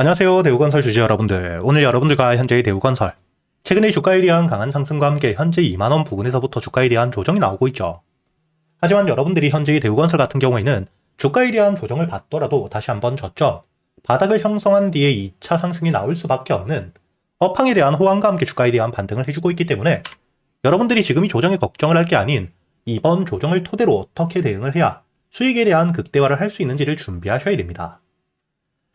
안녕하세요, 대우건설 주주 여러분들. 오늘 여러분들과 현재의 대우건설, 최근에 주가에 대한 강한 상승과 함께 현재 2만원 부근에서부터 주가에 대한 조정이 나오고 있죠. 하지만 여러분들이 현재의 대우건설 같은 경우에는 주가에 대한 조정을 받더라도 다시 한번 저점, 바닥을 형성한 뒤에 2차 상승이 나올 수밖에 없는 업황에 대한 호황과 함께 주가에 대한 반등을 해주고 있기 때문에 여러분들이 지금 이 조정에 걱정을 할 게 아닌 이번 조정을 토대로 어떻게 대응을 해야 수익에 대한 극대화를 할 수 있는지를 준비하셔야 됩니다.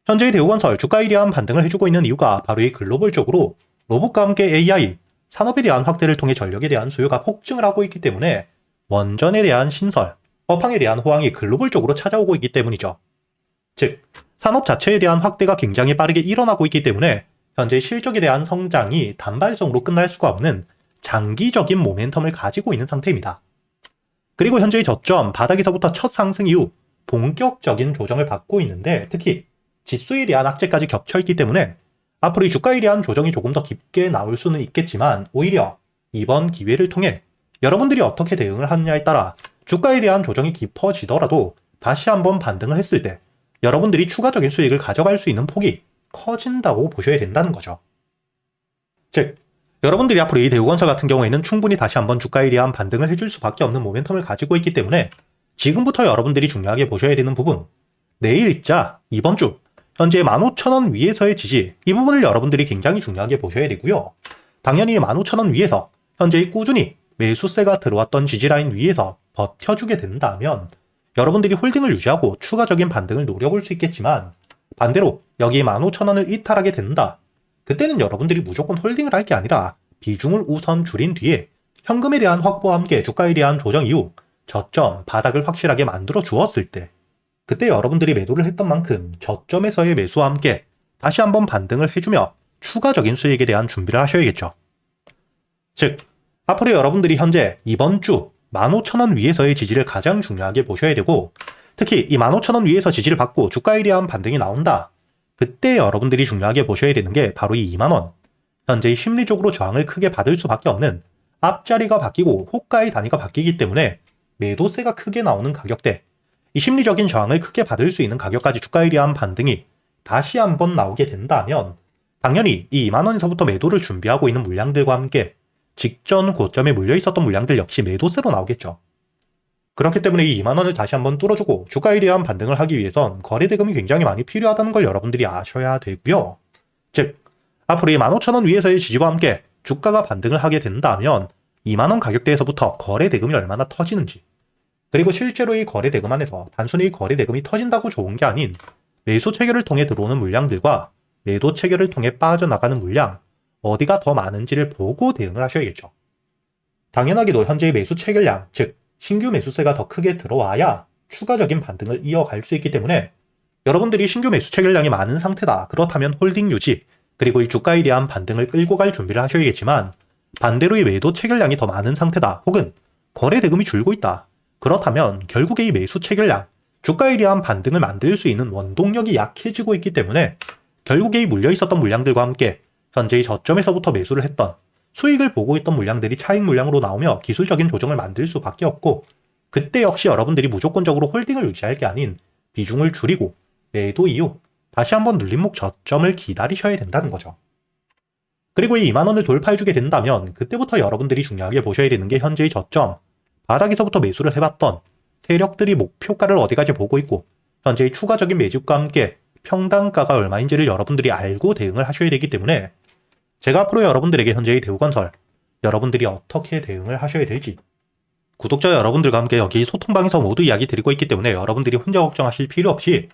현재의 대우건설 주가에 대한 반등을 해주고 있는 이유가 바로 이 글로벌적으로 로봇과 함께 AI, 산업에 대한 확대를 통해 전력에 대한 수요가 폭증을 하고 있기 때문에 원전에 대한 신설, 업황에 대한 호황이 글로벌적으로 찾아오고 있기 때문이죠. 즉, 산업 자체에 대한 확대가 굉장히 빠르게 일어나고 있기 때문에 현재 실적에 대한 성장이 단발성으로 끝날 수가 없는 장기적인 모멘텀을 가지고 있는 상태입니다. 그리고 현재의 저점, 바닥에서부터 첫 상승 이후 본격적인 조정을 받고 있는데 특히 지수에 대한 악재까지 겹쳐있기 때문에 앞으로 이 주가에 대한 조정이 조금 더 깊게 나올 수는 있겠지만 오히려 이번 기회를 통해 여러분들이 어떻게 대응을 하느냐에 따라 주가에 대한 조정이 깊어지더라도 다시 한번 반등을 했을 때 여러분들이 추가적인 수익을 가져갈 수 있는 폭이 커진다고 보셔야 된다는 거죠. 즉, 여러분들이 앞으로 이 대우건설 같은 경우에는 충분히 다시 한번 주가에 대한 반등을 해줄 수밖에 없는 모멘텀을 가지고 있기 때문에 지금부터 여러분들이 중요하게 보셔야 되는 부분, 내일자, 이번 주 현재 15,000원 위에서의 지지, 이 부분을 여러분들이 굉장히 중요하게 보셔야 되고요. 당연히 15,000원 위에서 현재 꾸준히 매수세가 들어왔던 지지라인 위에서 버텨주게 된다면 여러분들이 홀딩을 유지하고 추가적인 반등을 노려볼 수 있겠지만 반대로 여기 15,000원을 이탈하게 된다. 그때는 여러분들이 무조건 홀딩을 할 게 아니라 비중을 우선 줄인 뒤에 현금에 대한 확보와 함께 주가에 대한 조정 이후 저점, 바닥을 확실하게 만들어 주었을 때 그때 여러분들이 매도를 했던 만큼 저점에서의 매수와 함께 다시 한번 반등을 해주며 추가적인 수익에 대한 준비를 하셔야겠죠. 즉, 앞으로 여러분들이 현재 이번 주 15,000원 위에서의 지지를 가장 중요하게 보셔야 되고 특히 이 15,000원 위에서 지지를 받고 주가에 대한 반등이 나온다. 그때 여러분들이 중요하게 보셔야 되는 게 바로 이 2만원. 현재 심리적으로 저항을 크게 받을 수밖에 없는 앞자리가 바뀌고 호가의 단위가 바뀌기 때문에 매도세가 크게 나오는 가격대, 이 심리적인 저항을 크게 받을 수 있는 가격까지 주가에 대한 반등이 다시 한번 나오게 된다면 당연히 이 2만원에서부터 매도를 준비하고 있는 물량들과 함께 직전 고점에 물려 있었던 물량들 역시 매도세로 나오겠죠. 그렇기 때문에 이 2만원을 다시 한번 뚫어주고 주가에 대한 반등을 하기 위해선 거래대금이 굉장히 많이 필요하다는 걸 여러분들이 아셔야 되고요. 즉, 앞으로 이 15,000원 위에서의 지지와 함께 주가가 반등을 하게 된다면 2만원 가격대에서부터 거래대금이 얼마나 터지는지, 그리고 실제로 이 거래대금 안에서 단순히 이 거래대금이 터진다고 좋은 게 아닌 매수 체결을 통해 들어오는 물량들과 매도 체결을 통해 빠져나가는 물량, 어디가 더 많은지를 보고 대응을 하셔야겠죠. 당연하게도 현재의 매수 체결량, 즉 신규 매수세가 더 크게 들어와야 추가적인 반등을 이어갈 수 있기 때문에 여러분들이 신규 매수 체결량이 많은 상태다. 그렇다면 홀딩 유지, 그리고 이 주가에 대한 반등을 끌고 갈 준비를 하셔야겠지만 반대로 이 매도 체결량이 더 많은 상태다. 혹은 거래대금이 줄고 있다. 그렇다면 결국에 이 매수 체결량, 주가에 대한 반등을 만들 수 있는 원동력이 약해지고 있기 때문에 결국에 이 물려 있었던 물량들과 함께 현재의 저점에서부터 매수를 했던 수익을 보고 있던 물량들이 차익 물량으로 나오며 기술적인 조정을 만들 수밖에 없고 그때 역시 여러분들이 무조건적으로 홀딩을 유지할 게 아닌 비중을 줄이고 매도 이후 다시 한번 눌림목 저점을 기다리셔야 된다는 거죠. 그리고 이 2만원을 돌파해주게 된다면 그때부터 여러분들이 중요하게 보셔야 되는 게 현재의 저점, 바닥에서부터 매수를 해봤던 세력들이 목표가를 어디까지 보고 있고 현재의 추가적인 매집과 함께 평단가가 얼마인지를 여러분들이 알고 대응을 하셔야 되기 때문에 제가 앞으로 여러분들에게 현재의 대우건설, 여러분들이 어떻게 대응을 하셔야 될지 구독자 여러분들과 함께 여기 소통방에서 모두 이야기 드리고 있기 때문에 여러분들이 혼자 걱정하실 필요 없이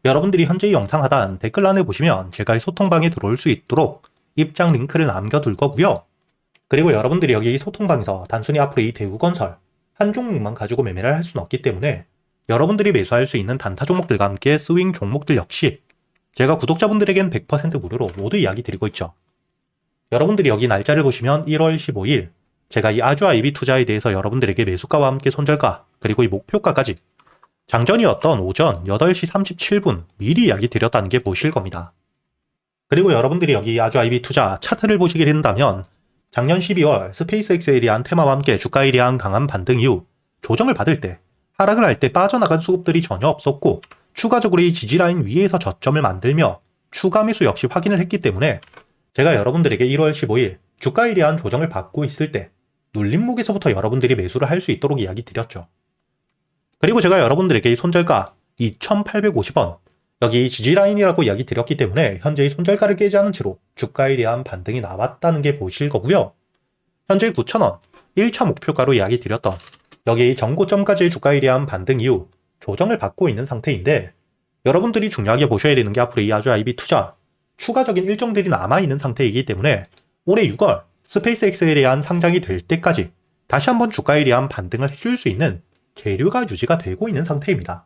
여러분들이 현재 영상 하단 댓글란에 보시면 제가 이 소통방에 들어올 수 있도록 입장 링크를 남겨둘 거고요. 그리고 여러분들이 여기 소통방에서 단순히 앞으로 이 대우건설 한 종목만 가지고 매매를 할 수는 없기 때문에 여러분들이 매수할 수 있는 단타 종목들과 함께 스윙 종목들 역시 제가 구독자분들에겐 100% 무료로 모두 이야기 드리고 있죠. 여러분들이 여기 날짜를 보시면 1월 15일 제가 이 아주 IB 투자에 대해서 여러분들에게 매수가와 함께 손절가 그리고 이 목표가까지 장전이었던 오전 8시 37분 미리 이야기 드렸다는 게 보실 겁니다. 그리고 여러분들이 여기 아주 IB 투자 차트를 보시게 된다면 작년 12월 스페이스X에 대한 테마와 함께 주가에 대한 강한 반등 이후 조정을 받을 때 하락을 할 때 빠져나간 수급들이 전혀 없었고 추가적으로 이 지지라인 위에서 저점을 만들며 추가 매수 역시 확인을 했기 때문에 제가 여러분들에게 1월 15일 주가에 대한 조정을 받고 있을 때 눌림목에서부터 여러분들이 매수를 할 수 있도록 이야기 드렸죠. 그리고 제가 여러분들에게 이 손절가 2,850원 여기 지지라인이라고 이야기 드렸기 때문에 현재 이 손절가를 깨지 않은 채로 주가에 대한 반등이 나왔다는 게 보실 거고요. 현재 9,000원 1차 목표가로 이야기 드렸던 여기 전고점까지의 주가에 대한 반등 이후 조정을 받고 있는 상태인데 여러분들이 중요하게 보셔야 되는 게 앞으로 이 아주아이비 투자 추가적인 일정들이 남아있는 상태이기 때문에 올해 6월 스페이스X에 대한 상장이 될 때까지 다시 한번 주가에 대한 반등을 해줄 수 있는 재료가 유지가 되고 있는 상태입니다.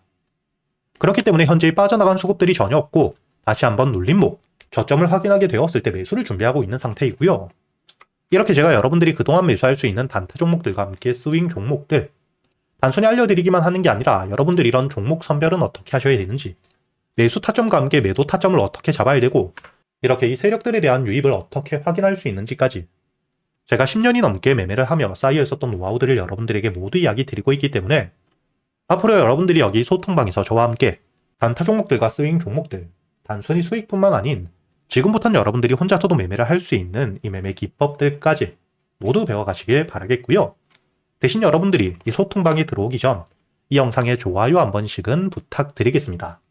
그렇기 때문에 현재 빠져나간 수급들이 전혀 없고 다시 한번 눌림목, 저점을 확인하게 되었을 때 매수를 준비하고 있는 상태이고요. 이렇게 제가 여러분들이 그동안 매수할 수 있는 단타 종목들과 함께 스윙 종목들 단순히 알려드리기만 하는 게 아니라 여러분들 이런 종목 선별은 어떻게 하셔야 되는지 매수 타점과 함께 매도 타점을 어떻게 잡아야 되고 이렇게 이 세력들에 대한 유입을 어떻게 확인할 수 있는지까지 제가 10년이 넘게 매매를 하며 쌓여 있었던 노하우들을 여러분들에게 모두 이야기 드리고 있기 때문에 앞으로 여러분들이 여기 소통방에서 저와 함께 단타 종목들과 스윙 종목들 단순히 수익뿐만 아닌 지금부터는 여러분들이 혼자서도 매매를 할 수 있는 이 매매 기법들까지 모두 배워가시길 바라겠고요. 대신 여러분들이 이 소통방에 들어오기 전 이 영상에 좋아요 한 번씩은 부탁드리겠습니다.